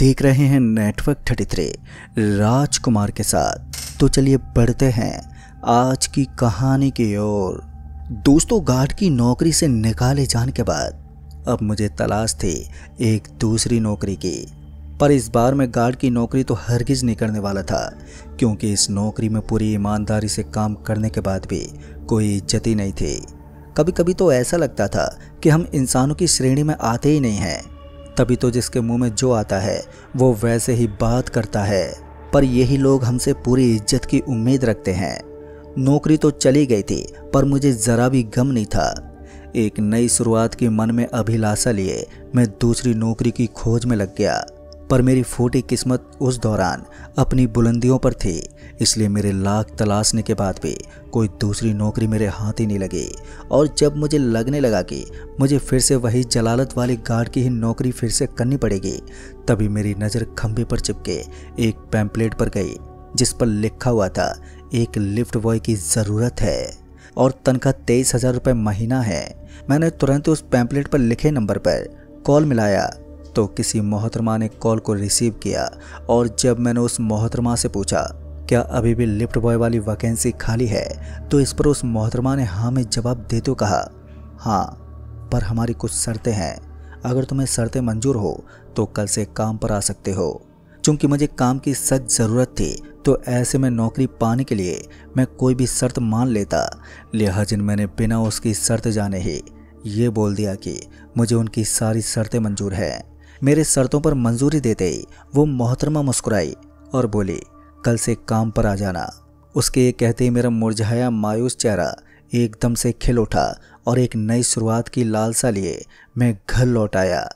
देख रहे हैं नेटवर्क 33 राजकुमार के साथ। तो चलिए बढ़ते हैं आज की कहानी की ओर। दोस्तों, गार्ड की नौकरी से निकाले जाने के बाद अब मुझे तलाश थी एक दूसरी नौकरी की। पर इस बार मैं गार्ड की नौकरी तो हरगिज़ नहीं करने वाला था, क्योंकि इस नौकरी में पूरी ईमानदारी से काम करने के बाद भी कोई इज्जत ही नहीं थी। कभी कभी तो ऐसा लगता था कि हम इंसानों की श्रेणी में आते ही नहीं हैं। तभी तो जिसके मुंह में जो आता है वो वैसे ही बात करता है। पर यही लोग हमसे पूरी इज्जत की उम्मीद रखते हैं। नौकरी तो चली गई थी, पर मुझे ज़रा भी गम नहीं था। एक नई शुरुआत की मन में अभिलाषा लिए मैं दूसरी नौकरी की खोज में लग गया। पर मेरी फूटी किस्मत उस दौरान अपनी बुलंदियों पर थी, इसलिए मेरे लाख तलाशने के बाद भी कोई दूसरी नौकरी मेरे हाथ ही नहीं लगी। और जब मुझे लगने लगा कि मुझे फिर से वही जलालत वाली गार्ड की ही नौकरी फिर से करनी पड़ेगी, तभी मेरी नज़र खंभे पर चिपके एक पैम्पलेट पर गई, जिस पर लिखा हुआ था एक लिफ्ट बॉय की ज़रूरत है और तनख्वाह 23,000 रुपये महीना है। मैंने तुरंत उस पैम्पलेट पर लिखे नंबर पर कॉल मिलाया तो किसी मोहतरमा ने कॉल को रिसीव किया। और जब मैंने उस मोहतरमा से पूछा क्या अभी भी लिफ्ट बॉय वाली वैकेंसी खाली है, तो इस पर उस मोहतरमा ने हाँ में जवाब देते हुए कहा, हाँ, पर हमारी कुछ शर्तें हैं। अगर तुम्हें शर्तें मंजूर हो तो कल से काम पर आ सकते हो। चूँकि मुझे काम की सख्त ज़रूरत थी, तो ऐसे में नौकरी पाने के लिए मैं कोई भी शर्त मान लेता। लिहाजा मैंने बिना उसकी शर्त जाने ही ये बोल दिया कि मुझे उनकी सारी शर्तें मंजूर हैं। मेरे शर्तों पर मंजूरी देते ही वो मोहतरमा मुस्कुराई और बोली, कल से काम पर आ जाना। उसके ये कहते ही मेरा मुरझाया मायूस चेहरा एकदम से खिल उठा और एक नई शुरुआत की लालसा लिए मैं घर लौट आया।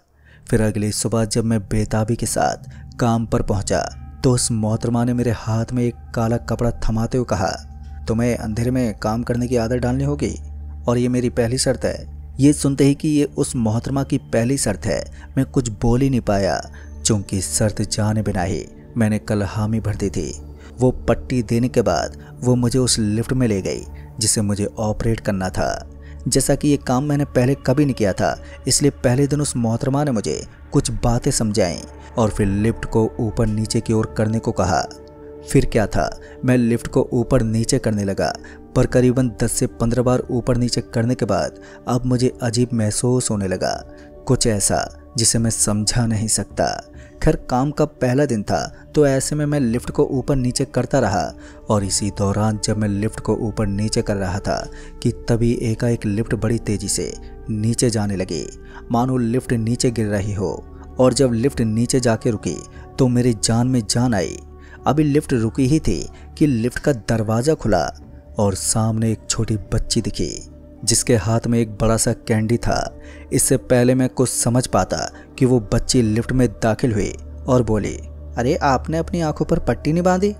फिर अगली सुबह जब मैं बेताबी के साथ काम पर पहुंचा, तो उस मोहतरमा ने मेरे हाथ में एक काला कपड़ा थमाते हुए कहा, तुम्हें अंधेरे में काम करने की आदत डालनी होगी और ये मेरी पहली शर्त है। ये सुनते ही कि ये उस मोहतरमा की पहली शर्त है, मैं कुछ बोल ही नहीं पाया, चूँकि शर्त जाने बिना ही मैंने कल हामी भर दी थी। वो पट्टी देने के बाद वो मुझे उस लिफ्ट में ले गई जिसे मुझे ऑपरेट करना था। जैसा कि ये काम मैंने पहले कभी नहीं किया था, इसलिए पहले दिन उस मोहतरमा ने मुझे कुछ बातें समझाईं और फिर लिफ्ट को ऊपर नीचे की ओर करने को कहा। फिर क्या था, मैं लिफ्ट को ऊपर नीचे करने लगा, पर करीबन 10 से 15 बार ऊपर नीचे करने के बाद अब मुझे अजीब महसूस होने लगा, कुछ ऐसा जिसे मैं समझा नहीं सकता। खैर, काम का पहला दिन था, तो ऐसे में मैं लिफ्ट को ऊपर नीचे करता रहा। और इसी दौरान जब मैं लिफ्ट को ऊपर नीचे कर रहा था कि तभी एकाएक लिफ्ट बड़ी तेज़ी से नीचे जाने लगी, मानो लिफ्ट नीचे गिर रही हो। और जब लिफ्ट नीचे जाके रुकी तो मेरी जान में जान आई। अभी लिफ्ट रुकी ही थी कि लिफ्ट का दरवाज़ा खुला और सामने एक छोटी बच्ची दिखी, जिसके हाथ में एक बड़ा सा कैंडी था। इससे पहले मैं कुछ समझ पाता कि वो बच्ची लिफ्ट में दाखिल हुई और बोली, अरे आपने अपनी आंखों पर पट्टी नहीं बांधी?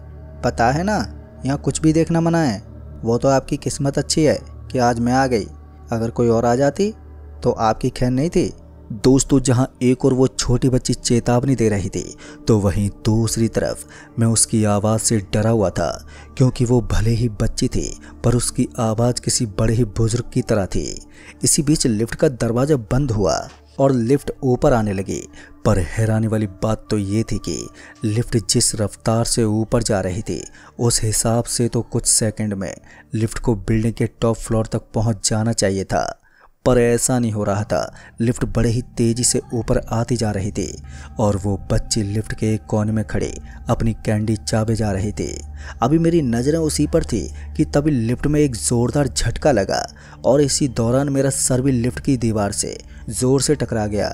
पता है ना, यहाँ कुछ भी देखना मना है। वो तो आपकी किस्मत अच्छी है कि आज मैं आ गई, अगर कोई और आ जाती तो आपकी खैर नहीं थी। दोस्तों, जहां एक और वो छोटी बच्ची चेतावनी दे रही थी, तो वहीं दूसरी तरफ मैं उसकी आवाज़ से डरा हुआ था, क्योंकि वो भले ही बच्ची थी पर उसकी आवाज़ किसी बड़े ही बुजुर्ग की तरह थी। इसी बीच लिफ्ट का दरवाज़ा बंद हुआ और लिफ्ट ऊपर आने लगी। पर हैरानी वाली बात तो ये थी कि लिफ्ट जिस रफ्तार से ऊपर जा रही थी, उस हिसाब से तो कुछ सेकंड में लिफ्ट को बिल्डिंग के टॉप फ्लोर तक पहुंच जाना चाहिए था, पर ऐसा नहीं हो रहा था। लिफ्ट बड़े ही तेज़ी से ऊपर आती जा रही थी और वो बच्ची लिफ्ट के एक कोने में खड़े अपनी कैंडी चाबे जा रही थी। अभी मेरी नज़रें उसी पर थी कि तभी लिफ्ट में एक ज़ोरदार झटका लगा और इसी दौरान मेरा सर भी लिफ्ट की दीवार से ज़ोर से टकरा गया,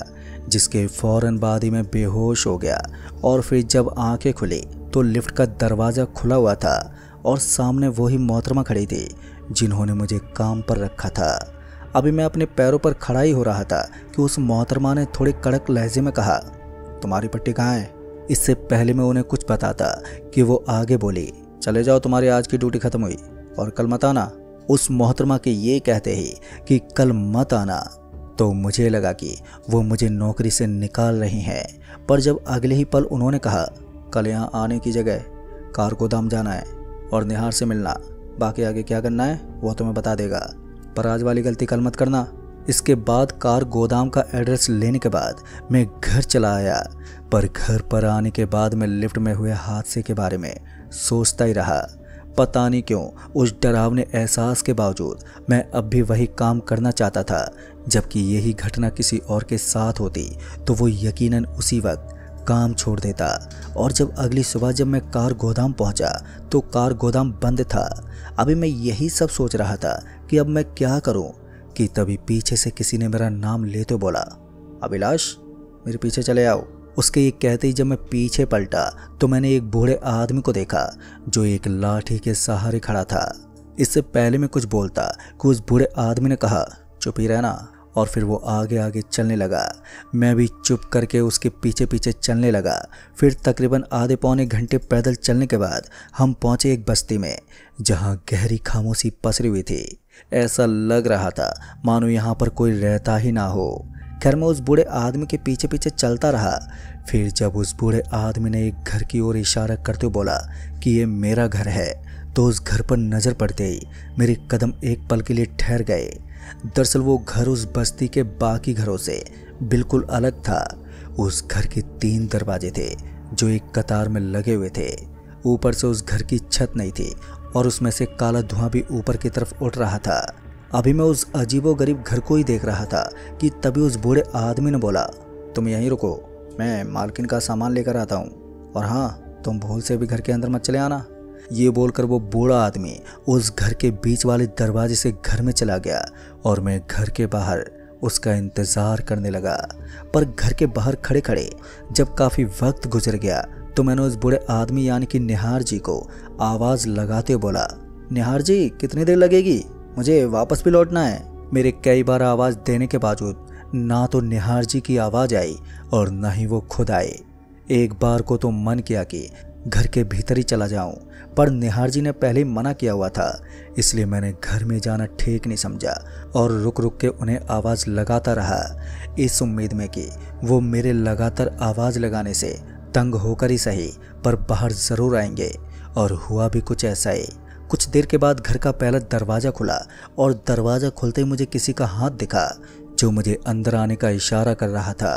जिसके फ़ौरन बाद ही मैं बेहोश हो गया। और फिर जब आंखें खुली तो लिफ्ट का दरवाज़ा खुला हुआ था और सामने वही मोहतरमा खड़ी थी जिन्होंने मुझे काम पर रखा था। अभी मैं अपने पैरों पर खड़ा ही हो रहा था कि उस मोहतरमा ने थोड़े कड़क लहजे में कहा, तुम्हारी पट्टी कहाँ है? इससे पहले मैं उन्हें कुछ बताता कि वो आगे बोली, चले जाओ, तुम्हारी आज की ड्यूटी ख़त्म हुई और कल मत आना। उस मोहतरमा के ये कहते ही कि कल मत आना, तो मुझे लगा कि वो मुझे नौकरी से निकाल रही हैं। पर जब अगले ही पल उन्होंने कहा, कल यहाँ आने की जगह कार गोदाम जाना है और निहार से मिलना, बाकी आगे क्या करना है वो तुम्हें बता देगा, पर आज वाली गलती कल मत करना। इसके बाद कार गोदाम का एड्रेस लेने के बाद मैं घर चला आया, पर घर पर आने के बाद मैं लिफ्ट में हुए हादसे के बारे में सोचता ही रहा। पता नहीं क्यों उस डरावने एहसास के बावजूद मैं अब भी वही काम करना चाहता था। जबकि यही घटना किसी और के साथ होती तो वो यकीनन उसी वक्त काम छोड़ देता। और जब अगली सुबह जब मैं कार गोदाम पहुंचा तो कार गोदाम बंद था। अभी मैं यही सब सोच रहा था कि अब मैं क्या करूं कि तभी पीछे से किसी ने मेरा नाम लेते बोला, अभिलाष मेरे पीछे चले आओ। उसके ये कहते ही जब मैं पीछे पलटा तो मैंने एक बूढ़े आदमी को देखा जो एक लाठी के सहारे खड़ा था। इससे पहले मैं कुछ बोलता कि उस बूढ़े आदमी ने कहा, चुप ही रहना, और फिर वो आगे आगे चलने लगा। मैं भी चुप करके उसके पीछे पीछे चलने लगा। फिर तकरीबन आधे पौने घंटे पैदल चलने के बाद हम पहुंचे एक बस्ती में जहां गहरी खामोशी पसरी हुई थी। ऐसा लग रहा था मानो यहाँ पर कोई रहता ही ना हो। खैर मैं उस बूढ़े आदमी के पीछे पीछे चलता रहा। फिर जब उस बूढ़े आदमी ने एक घर की ओर इशारा करते हुए बोला कि ये मेरा घर है, तो उस घर पर नज़र पड़ते ही मेरे कदम एक पल के लिए ठहर गए। दरअसल वो घर उस बस्ती के बाकी घरों से बिल्कुल अलग था। उस घर के 3 दरवाजे थे जो एक कतार में लगे हुए थे। ऊपर से उस घर की छत नहीं थी और उसमें से काला धुआं भी ऊपर की तरफ उठ रहा था। अभी मैं उस अजीबोगरीब घर को ही देख रहा था कि तभी उस बूढ़े आदमी ने बोला, तुम यहीं रुको, मैं मालकिन का सामान लेकर आता हूँ, और हाँ तुम भूल से भी घर के अंदर मत चले आना। ये बोलकर वो बूढ़ा आदमी उस घर के बीच वाले दरवाजे से घर में चला गया और मैं घर के बाहर उसका इंतज़ार करने लगा। पर घर के बाहर खड़े खड़े जब काफ़ी वक्त गुजर गया तो मैंने उस बूढ़े आदमी यानी कि निहार जी को आवाज़ लगाते हुए बोला, निहार जी कितनी देर लगेगी, मुझे वापस भी लौटना है। मेरे कई बार आवाज़ देने के बावजूद ना तो निहार जी की आवाज़ आई और ना ही वो खुद आए। एक बार को तो मन किया कि घर के भीतर ही चला जाऊं, पर निहार जी ने पहले ही मना किया हुआ था, इसलिए मैंने घर में जाना ठीक नहीं समझा और रुक रुक के उन्हें आवाज़ लगाता रहा, इस उम्मीद में कि वो मेरे लगातार आवाज़ लगाने से तंग होकर ही सही पर बाहर ज़रूर आएंगे। और हुआ भी कुछ ऐसा ही। कुछ देर के बाद घर का पहला दरवाज़ा खुला और दरवाज़ा खुलते ही मुझे किसी का हाथ दिखा जो मुझे अंदर आने का इशारा कर रहा था।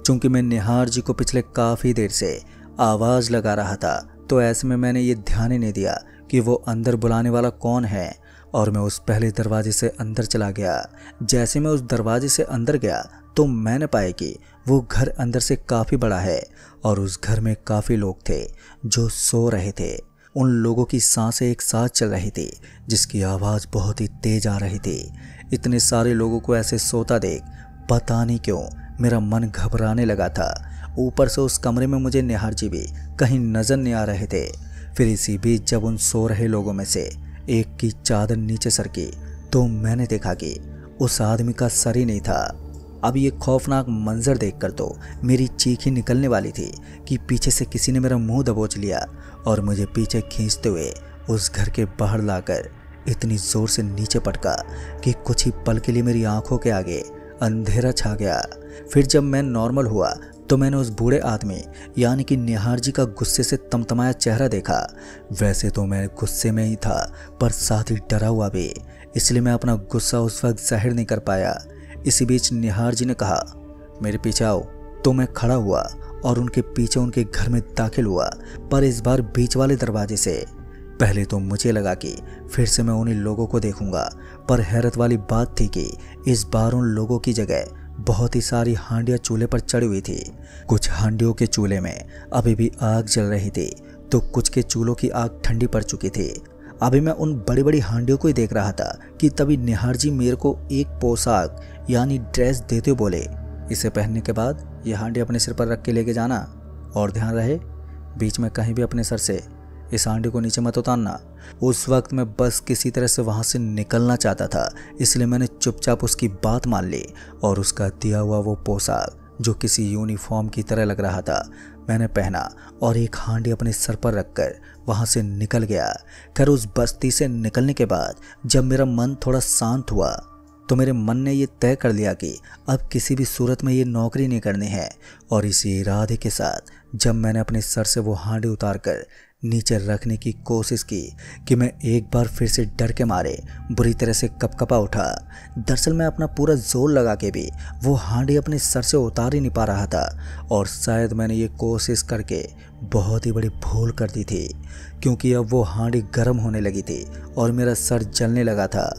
चूँकि मैं निहार जी को पिछले काफ़ी देर से आवाज़ लगा रहा था तो ऐसे में मैंने ये ध्यान ही नहीं दिया कि वो अंदर बुलाने वाला कौन है, और मैं उस पहले दरवाजे से अंदर चला गया। जैसे मैं उस दरवाजे से अंदर गया तो मैंने पाया कि वो घर अंदर से काफ़ी बड़ा है और उस घर में काफ़ी लोग थे जो सो रहे थे। उन लोगों की सांसें एक साथ चल रही थी जिसकी आवाज़ बहुत ही तेज आ रही थी। इतने सारे लोगों को ऐसे सोता देख पता नहीं क्यों मेरा मन घबराने लगा था। ऊपर से उस कमरे में मुझे निहार जी भी कहीं नज़र नहीं आ रहे थे। फिर इसी बीच जब उन सो रहे लोगों में से एक की चादर नीचे सरकी तो मैंने देखा कि उस आदमी का सर ही नहीं था। अब ये खौफनाक मंजर देखकर तो मेरी चीख ही निकलने वाली थी कि पीछे से किसी ने मेरा मुंह दबोच लिया और मुझे पीछे खींचते हुए उस घर के बाहर लाकर इतनी ज़ोर से नीचे पटका कि कुछ ही पल के लिए मेरी आंखों के आगे अंधेरा छा गया। फिर जब मैं नॉर्मल हुआ तो मैंने उस बूढ़े आदमी यानी कि निहार जी का गुस्से से तमतमाया चेहरा देखा। वैसे तो मैं गुस्से में ही था पर साथ ही डरा हुआ भी, इसलिए मैं अपना गुस्सा उस वक्त जाहिर नहीं कर पाया। इसी बीच निहार जी ने कहा, मेरे पीछे आओ। तो मैं खड़ा हुआ और उनके पीछे उनके घर में दाखिल हुआ, पर इस बार बीच वाले दरवाजे से। पहले तो मुझे लगा कि फिर से मैं उन्हीं लोगों को देखूंगा, पर हैरत वाली बात थी कि इस बार उन लोगों की जगह बहुत ही सारी हांडियां चूल्हे पर चढ़ी हुई थी। कुछ हांडियों के चूल्हे में अभी भी आग जल रही थी तो कुछ के चूल्हों की आग ठंडी पड़ चुकी थी। अभी मैं उन बड़ी बड़ी हांडियों को ही देख रहा था कि तभी निहार जी मेरे को एक पोशाक यानी ड्रेस देते बोले, इसे पहनने के बाद ये हांडी अपने सिर पर रख के लेके जाना, और ध्यान रहे बीच में कहीं भी अपने सर से इस हांडी को नीचे मत उतारना। उस वक्त मैं बस किसी तरह से वहाँ से निकलना चाहता था, इसलिए मैंने चुपचाप उसकी बात मान ली और उसका दिया हुआ वो पोशाक जो किसी यूनिफॉर्म की तरह लग रहा था मैंने पहना और एक हांडी अपने सर पर रखकर वहाँ से निकल गया। खैर उस बस्ती से निकलने के बाद जब मेरा मन थोड़ा शांत हुआ तो मेरे मन ने ये तय कर लिया कि अब किसी भी सूरत में ये नौकरी नहीं करनी है, और इसी इरादे के साथ जब मैंने अपने सर से वो हांडी उतार कर नीचे रखने की कोशिश की कि मैं एक बार फिर से डर के मारे बुरी तरह से कपकपा उठा। दरअसल मैं अपना पूरा जोर लगा के भी वो हांडी अपने सर से उतार ही नहीं पा रहा था और शायद मैंने ये कोशिश करके बहुत ही बड़ी भूल कर दी थी, क्योंकि अब वो हांडी गर्म होने लगी थी और मेरा सर जलने लगा था।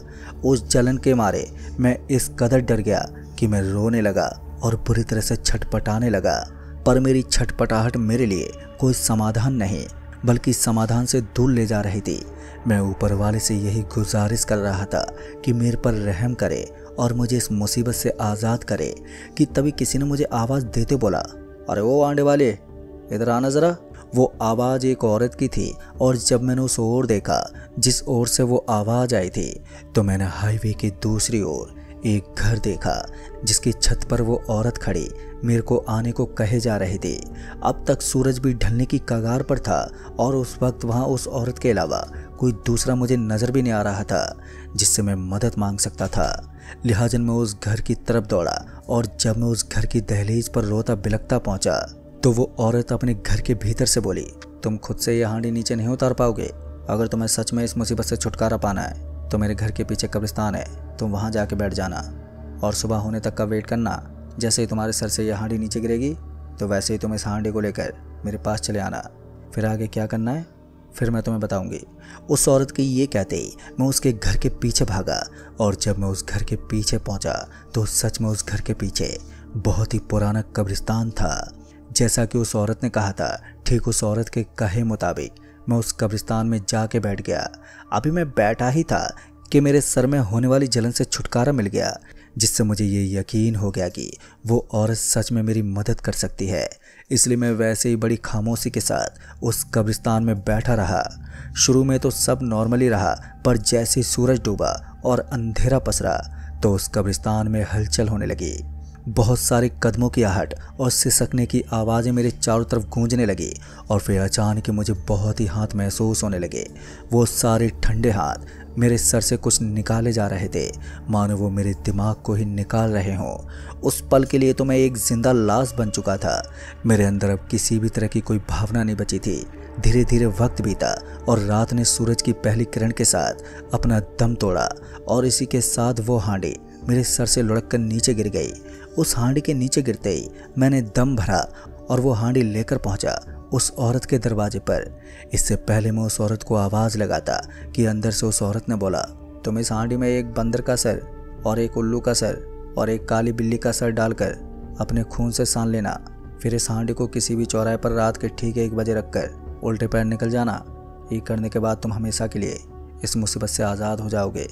उस जलन के मारे मैं इस कदर डर गया कि मैं रोने लगा और बुरी तरह से छटपटाने लगा। पर मेरी छटपटाहट मेरे लिए कोई समाधान नहीं बल्कि समाधान से दूर ले जा रही थी। मैं ऊपर वाले से यही गुजारिश कर रहा था कि मेरे पर रहम करे और मुझे इस मुसीबत से आज़ाद करे कि तभी किसी ने मुझे आवाज़ देते बोला, अरे वो आंडे वाले, इधर आना ज़रा। वो आवाज़ एक औरत की थी और जब मैंने उस ओर देखा जिस ओर से वो आवाज़ आई थी तो मैंने हाईवे की दूसरी ओर एक घर देखा जिसकी छत पर वो औरत खड़ी मेरे को आने को कहे जा रही थी। अब तक सूरज भी ढलने की कगार पर था और उस वक्त वहाँ उस औरत के अलावा कोई दूसरा मुझे नज़र भी नहीं आ रहा था जिससे मैं मदद मांग सकता था। लिहाजन मैं उस घर की तरफ दौड़ा और जब मैं उस घर की दहलीज पर रोता बिलखता पहुंचा तो वो औरत अपने घर के भीतर से बोली, तुम खुद से ये हांडी नीचे नहीं उतार पाओगे। अगर तुम्हें सच में इस मुसीबत से छुटकारा पाना है तो मेरे घर के पीछे कब्रिस्तान है, तुम वहाँ जाके बैठ जाना और सुबह होने तक का वेट करना। जैसे ही तुम्हारे सर से यह हांडी नीचे गिरेगी तो वैसे ही तुम इस हांडी को लेकर मेरे पास चले आना। फिर आगे क्या करना है फिर मैं तुम्हें बताऊंगी। उस औरत के ये कहते ही मैं उसके घर के पीछे भागा और जब मैं उस घर के पीछे पहुंचा तो सच में उस घर के पीछे बहुत ही पुराना कब्रिस्तान था। जैसा कि उस औरत ने कहा था, ठीक उस औरत के कहे मुताबिक मैं उस कब्रिस्तान में जाके बैठ गया। अभी मैं बैठा ही था कि मेरे सर में होने वाली जलन से छुटकारा मिल गया, जिससे मुझे ये यकीन हो गया कि वो औरत सच में मेरी मदद कर सकती है। इसलिए मैं वैसे ही बड़ी खामोशी के साथ उस कब्रिस्तान में बैठा रहा। शुरू में तो सब नॉर्मली रहा, पर जैसे ही सूरज डूबा और अंधेरा पसरा तो उस कब्रिस्तान में हलचल होने लगी। बहुत सारे कदमों की आहट और सिसकने की आवाज़ें मेरे चारों तरफ गूंजने लगी और फिर अचानक मुझे बहुत ही हाथ महसूस होने लगे। वो सारे ठंडे हाथ मेरे सर से कुछ निकाले जा रहे थे, मानो वो मेरे दिमाग को ही निकाल रहे हों। उस पल के लिए तो मैं एक जिंदा लाश बन चुका था। मेरे अंदर अब किसी भी तरह की कोई भावना नहीं बची थी। धीरे धीरे वक्त बीता और रात ने सूरज की पहली किरण के साथ अपना दम तोड़ा और इसी के साथ वो हांडी मेरे सर से लुढ़क कर नीचे गिर गई। उस हांडी के नीचे गिरते ही मैंने दम भरा और वो हांडी लेकर पहुंचा उस औरत के दरवाजे पर। इससे पहले मैं उस औरत को आवाज़ लगाता कि अंदर से उस औरत ने बोला, तुम इस हांडी में एक बंदर का सर और एक उल्लू का सर और एक काली बिल्ली का सर डालकर अपने खून से सान लेना। फिर इस हांडी को किसी भी चौराहे पर रात के ठीक 1 बजे रखकर उल्टे पैर निकल जाना। ये करने के बाद तुम हमेशा के लिए इस मुसीबत से आज़ाद हो जाओगे।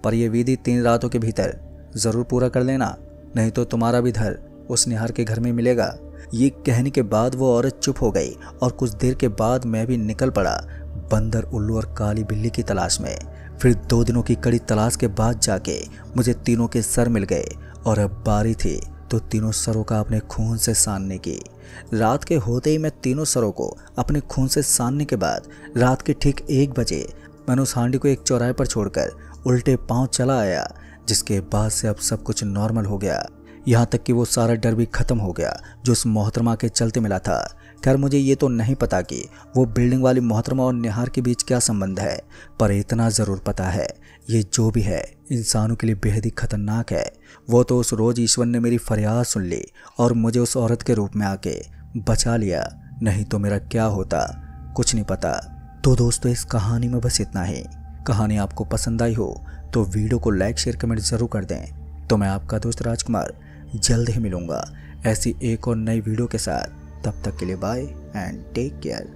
पर यह विधि 3 रातों के भीतर ज़रूर पूरा कर लेना, नहीं तो तुम्हारा भी धर उस निहार के घर में मिलेगा। ये कहने के बाद वो औरत चुप हो गई और कुछ देर के बाद मैं भी निकल पड़ा बंदर, उल्लू और काली बिल्ली की तलाश में। फिर 2 दिनों की कड़ी तलाश के बाद जाके मुझे तीनों के सर मिल गए और अब बारी थी तो तीनों सरों का अपने खून से सानने की। रात के होते ही मैं तीनों सरों को अपने खून से सानने के बाद रात के ठीक 1 बजे मैंने उस हांडी को एक चौराहे पर छोड़कर उल्टे पांव चला आया, जिसके बाद से अब सब कुछ नॉर्मल हो गया। यहाँ तक कि वो सारा डर भी ख़त्म हो गया जो उस मोहतरमा के चलते मिला था। खैर मुझे ये तो नहीं पता कि वो बिल्डिंग वाली मोहतरमा और निहार के बीच क्या संबंध है, पर इतना ज़रूर पता है ये जो भी है इंसानों के लिए बेहद ही खतरनाक है। वो तो उस रोज़ ईश्वर ने मेरी फरियाद सुन ली और मुझे उस औरत के रूप में आके बचा लिया, नहीं तो मेरा क्या होता कुछ नहीं पता। तो दोस्तों इस कहानी में बस इतना ही। कहानी आपको पसंद आई हो तो वीडियो को लाइक शेयर कमेंट ज़रूर कर दें। तो मैं आपका दोस्त राजकुमार जल्द ही मिलूँगा ऐसी एक और नई वीडियो के साथ। तब तक के लिए बाय एंड टेक केयर।